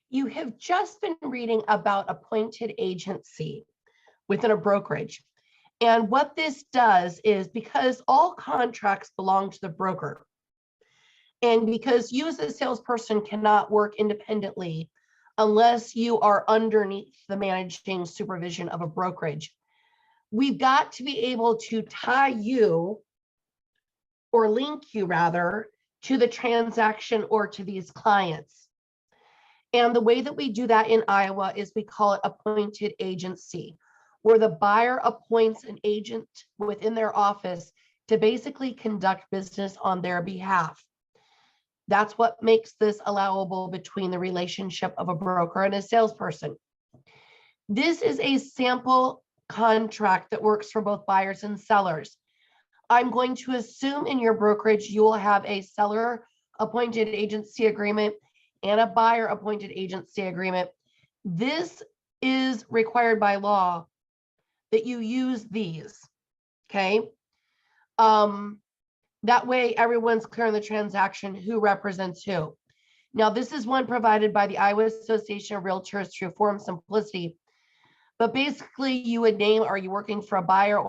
You have just been reading about appointed agency within a brokerage. And what this does is, because all contracts belong to the broker, and because you as a salesperson cannot work independently unless you are underneath the managing supervision of a brokerage, we've got to be able to tie you, or link you rather, to the transaction or to these clients. And the way that we do that in Iowa is we call it appointed agency, where the buyer appoints an agent within their office to basically conduct business on their behalf. That's what makes this allowable between the relationship of a broker and a salesperson. This is a sample contract that works for both buyers and sellers. I'm going to assume in your brokerage you will have a seller appointed agency agreement and a buyer appointed agency agreement. This is required by law that you use these, okay? That way everyone's clear on the transaction, who represents who. Now, this is one provided by the Iowa Association of Realtors through Forum Simplicity. But basically, you would name, are you working for a buyer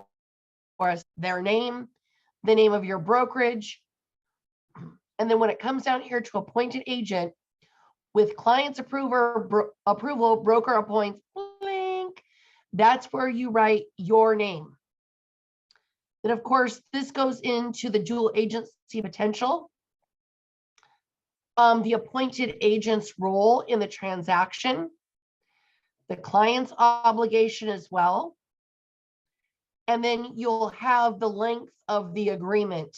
or their name, the name of your brokerage. And then when it comes down here to appointed agent, with client's approval, broker appoints, blank, that's where you write your name. Then, of course, this goes into the dual agency potential, the appointed agent's role in the transaction, the client's obligation as well. And then you'll have the length of the agreement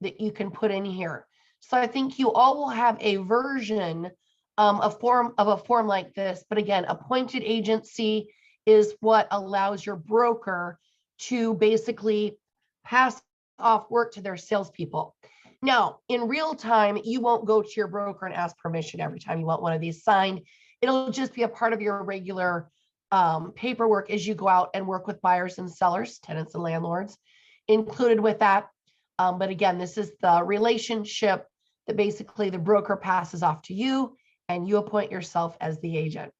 that you can put in here. So I think you all will have a version, a form like this. But again, appointed agency is what allows your broker to basically pass off work to their salespeople. Now, in real time, you won't go to your broker and ask permission every time you want one of these signed. It'll just be a part of your regular paperwork as you go out and work with buyers and sellers, tenants and landlords included with that. But again, this is the relationship that basically the broker passes off to you and you appoint yourself as the agent.